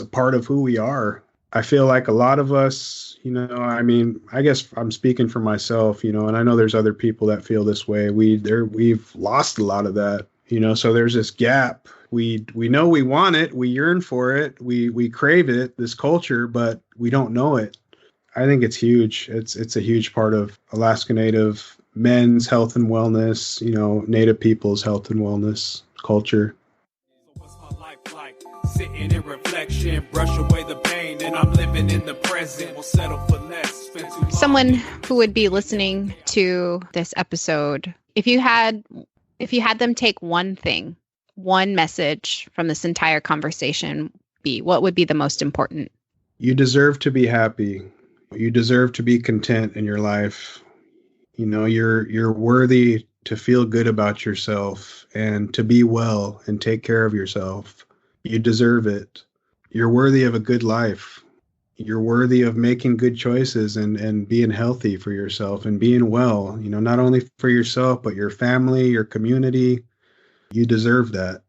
a part of who we are. I feel like a lot of us, I mean, I guess I'm speaking for myself, and I know there's other people that feel this way. We've lost a lot of that, so there's this gap. We know we want it, we yearn for it, we crave it, this culture, but we don't know it. I think it's huge. It's a huge part of Alaska Native men's health and wellness, Native people's health and wellness culture. Sitting in reflection, brush away the pain, and I'm living in the present. We'll settle for less. Someone who would be listening to this episode, if you had them take one message from this entire conversation, what would be the most important? You deserve to be happy. You deserve to be content in your life. You're worthy to feel good about yourself and to be well and take care of yourself. You deserve it. You're worthy of a good life. You're worthy of making good choices and being healthy for yourself and being well, not only for yourself, but your family, your community. You deserve that.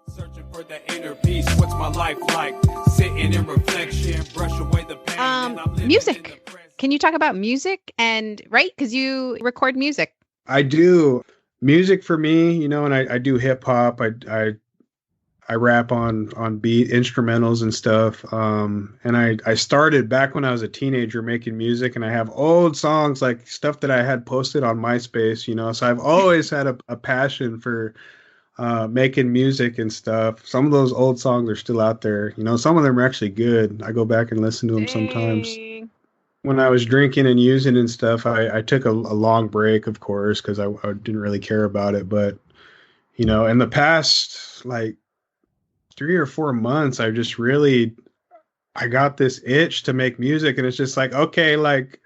Searching for the inner peace. What's my life like? Sitting in reflection, brush away the pain. Music. Can you talk about music? And right, because you record music. I do. Music for me, and I do hip hop. I rap on beat instrumentals and stuff. And I started back when I was a teenager making music, and I have old songs, like stuff that I had posted on MySpace, so I've always had a passion for making music and stuff. Some of those old songs are still out there. Some of them are actually good. I go back and listen to them sometimes. When I was drinking and using and stuff, I took a long break, of course, because I didn't really care about it. But, in the past, like 3 or 4 months, I got this itch to make music. And it's just like, okay, like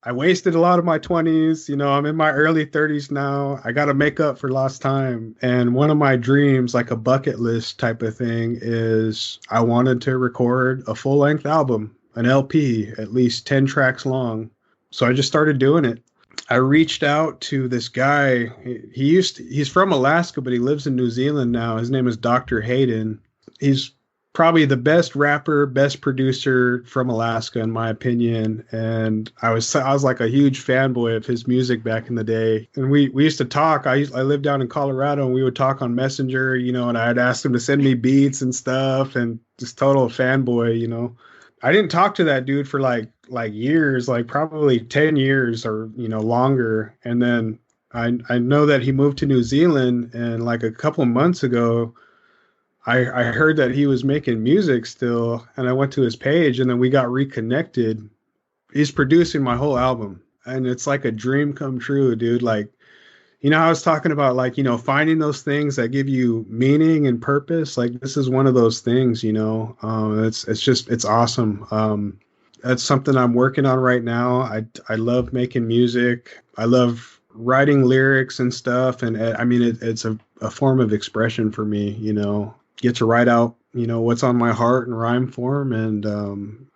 I wasted a lot of my 20s. I'm in my early 30s now. I got to make up for lost time. And one of my dreams, like a bucket list type of thing, is I wanted to record a full-length album, an LP, at least 10 tracks long. So I just started doing it. I reached out to this guy. He's from Alaska, but he lives in New Zealand now. His name is Dr. Haida. He's probably the best rapper, best producer from Alaska, in my opinion. And I was like a huge fanboy of his music back in the day. And we used to talk. I lived down in Colorado, and we would talk on Messenger, and I'd ask him to send me beats and stuff, and just total fanboy, I didn't talk to that dude for like years, like probably 10 years or, longer. And then I know that he moved to New Zealand, and like a couple months ago, I heard that he was making music still, and I went to his page, and then we got reconnected. He's producing my whole album, and it's like a dream come true, dude. Like, I was talking about, like, finding those things that give you meaning and purpose. Like, this is one of those things, it's awesome. That's something I'm working on right now. I love making music. I love writing lyrics and stuff. And I mean, it's a form of expression for me, get to write out, what's on my heart in rhyme form. And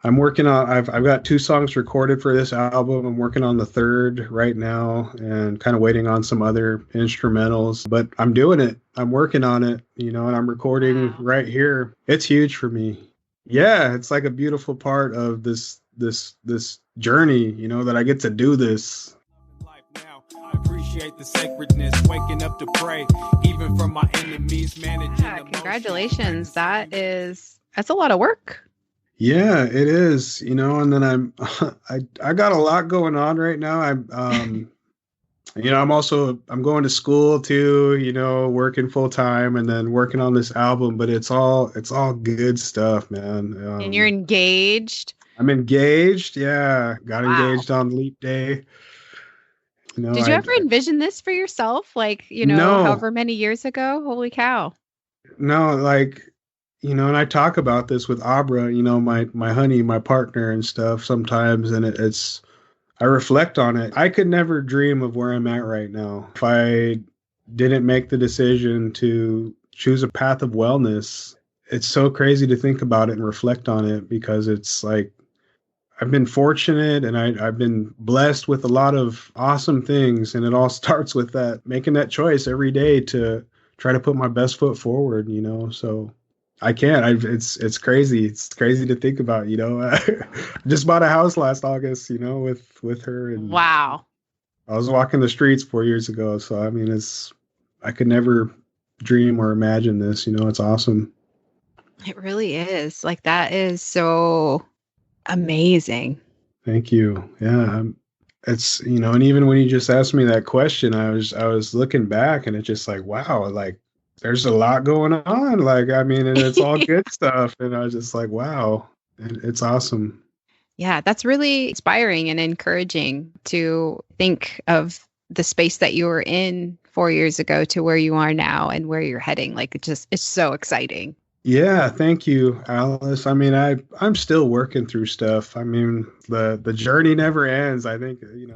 I'm working on, I've got 2 songs recorded for this album. I'm working on the 3rd right now, and kind of waiting on some other instrumentals, but I'm doing it. I'm working on it, and I'm recording right here. It's huge for me. Yeah. It's like a beautiful part of this journey, that I get to do this. Appreciate the sacredness, waking up to pray, even from my enemies, managing. Yeah, congratulations. That's a lot of work. Yeah, it is, and then I got a lot going on right now. I'm going to school too, working full time, and then working on this album, but it's all good stuff, man. And you're engaged? I'm engaged. Yeah. Got engaged on Leap Day. Did you ever envision this for yourself? Like, no. However many years ago? Holy cow. No, like, and I talk about this with Abra, my honey, my partner and stuff sometimes. And I reflect on it. I could never dream of where I'm at right now if I didn't make the decision to choose a path of wellness. It's so crazy to think about it and reflect on it, because it's like, I've been fortunate, and I've been blessed with a lot of awesome things. And it all starts with making that choice every day to try to put my best foot forward, So I can't. It's crazy. It's crazy to think about. Just bought a house last August. With her, and Wow. I was walking the streets 4 years ago. So I mean, I could never dream or imagine this. It's awesome. It really is. Like, that is so amazing. Thank you. Yeah, it's and even when you just asked me that question, I was looking back, and it's just like, wow, like there's a lot going on. Like, I mean, and it's all good stuff, and I was just like, wow, it's awesome. Yeah, that's really inspiring and encouraging to think of the space that you were in 4 years ago to where you are now and where you're heading. Like, it's so exciting. Yeah, thank you, Alice. I mean, I'm still working through stuff. I mean, the journey never ends. I think, In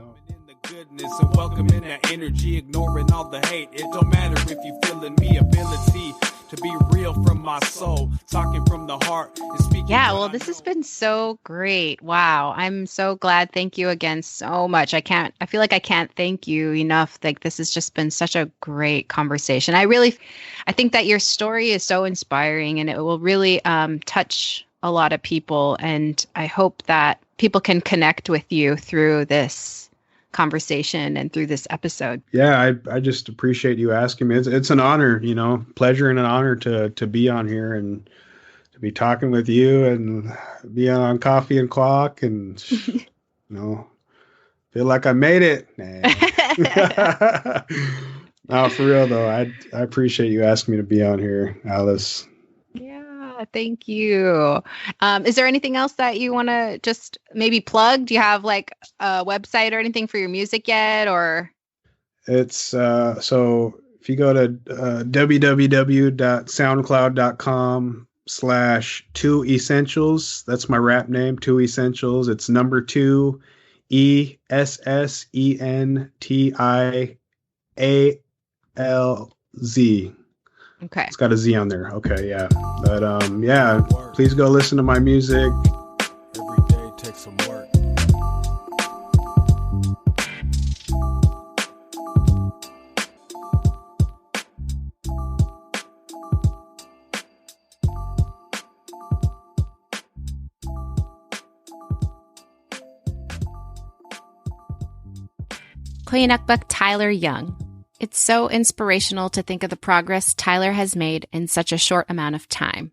the goodness and welcoming that energy, ignoring all the hate. It don't matter if you feeling me, ability to be real from my soul, talking from the heart and speaking. Yeah, well, this has been so great. Wow. I'm so glad. Thank you again so much. I feel like I can't thank you enough. Like, this has just been such a great conversation. I think that your story is so inspiring, and it will really touch a lot of people. And I hope that people can connect with you through this conversation and through this episode. Yeah, I just appreciate you asking me. It's an honor, pleasure and an honor to be on here and to be talking with you and be on Coffee and Clock and feel like I made it. Nah. No, for real though. I appreciate you asking me to be on here, Alice. Yeah, thank you. Is there anything else that you want to just maybe plug? Do you have like a website or anything for your music yet? Or it's so if you go to www.soundcloud.com/2essentials, that's my rap name, 2 Essentials. It's number 2 ESSENTIALZ. Okay. It's got a Z on there. Okay, yeah. But yeah, please go listen to my music. Every day takes some work. Koyanakbuk Tyler Young. It's so inspirational to think of the progress Tyler has made in such a short amount of time.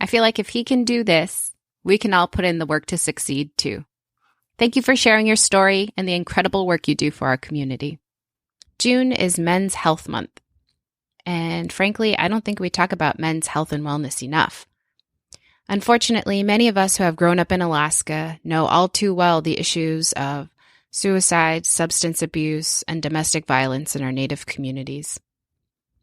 I feel like if he can do this, we can all put in the work to succeed too. Thank you for sharing your story and the incredible work you do for our community. June is Men's Health Month. And frankly, I don't think we talk about men's health and wellness enough. Unfortunately, many of us who have grown up in Alaska know all too well the issues of suicide, substance abuse, and domestic violence in our Native communities.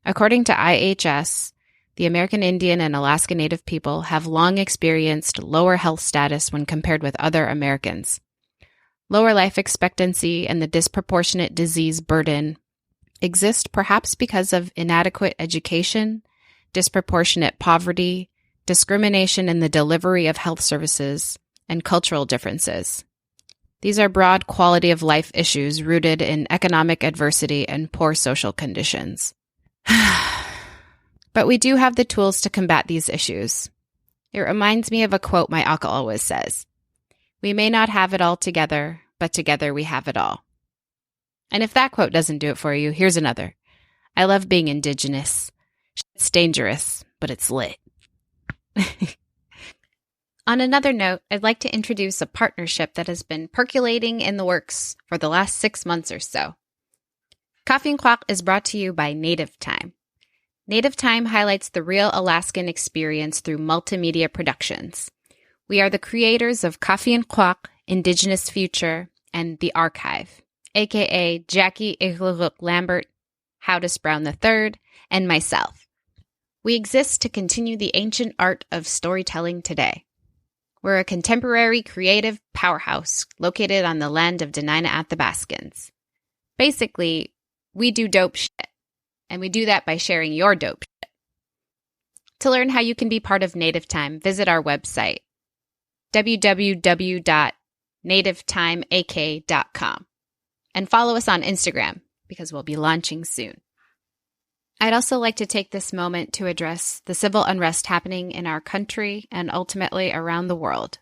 According to IHS, the American Indian and Alaska Native people have long experienced lower health status when compared with other Americans. Lower life expectancy and the disproportionate disease burden exist perhaps because of inadequate education, disproportionate poverty, discrimination in the delivery of health services, and cultural differences. These are broad quality of life issues rooted in economic adversity and poor social conditions. But we do have the tools to combat these issues. It reminds me of a quote my uncle always says, "We may not have it all together, but together we have it all." And if that quote doesn't do it for you, here's another. I love being Indigenous. It's dangerous, but it's lit. On another note, I'd like to introduce a partnership that has been percolating in the works for the last 6 months or so. Coffee and Quack is brought to you by Native Time. Native Time highlights the real Alaskan experience through multimedia productions. We are the creators of Coffee and Quack, Indigenous Future, and The Archive, aka Jackie Igluluk Lambert, Howdis Brown III, and myself. We exist to continue the ancient art of storytelling today. We're a contemporary creative powerhouse located on the land of Denina Athabascans. Basically, we do dope shit, and we do that by sharing your dope shit. To learn how you can be part of Native Time, visit our website, www.nativetimeak.com, and follow us on Instagram because we'll be launching soon. I'd also like to take this moment to address the civil unrest happening in our country and ultimately around the world.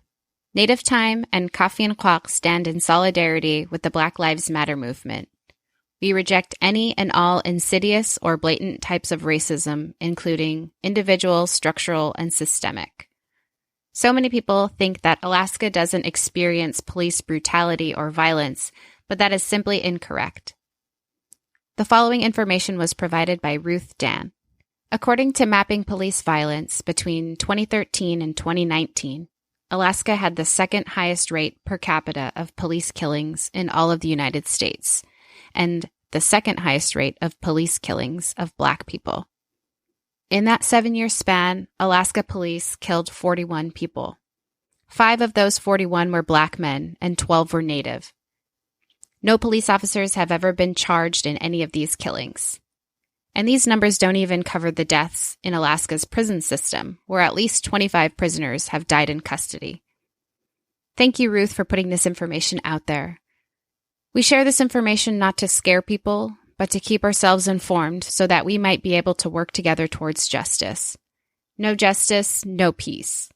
Native Time and Kafiankwak stand in solidarity with the Black Lives Matter movement. We reject any and all insidious or blatant types of racism, including individual, structural, and systemic. So many people think that Alaska doesn't experience police brutality or violence, but that is simply incorrect. The following information was provided by Ruth Dan. According to Mapping Police Violence, between 2013 and 2019, Alaska had the second highest rate per capita of police killings in all of the United States, and the second highest rate of police killings of Black people. In that 7-year span, Alaska police killed 41 people. 5 of those 41 were Black men, and 12 were Native. No police officers have ever been charged in any of these killings. And these numbers don't even cover the deaths in Alaska's prison system, where at least 25 prisoners have died in custody. Thank you, Ruth, for putting this information out there. We share this information not to scare people, but to keep ourselves informed so that we might be able to work together towards justice. No justice, no peace.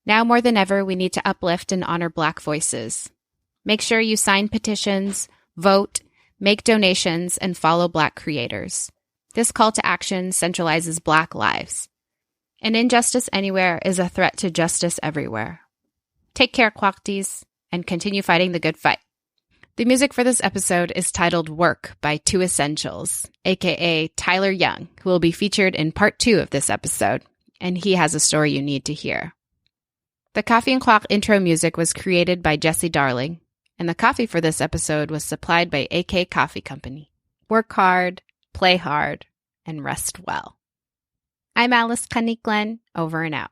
Now more than ever, we need to uplift and honor Black voices. Make sure you sign petitions, vote, make donations, and follow Black creators. This call to action centralizes Black lives. An injustice anywhere is a threat to justice everywhere. Take care, Kwakties, and continue fighting the good fight. The music for this episode is titled Work by Two Essentials, aka Tyler Young, who will be featured in part 2 of this episode, and he has a story you need to hear. The Coffee and Clock intro music was created by Jesse Darling, and the coffee for this episode was supplied by AK Coffee Company. Work hard, play hard, and rest well. I'm Alice Kaniklen, over and out.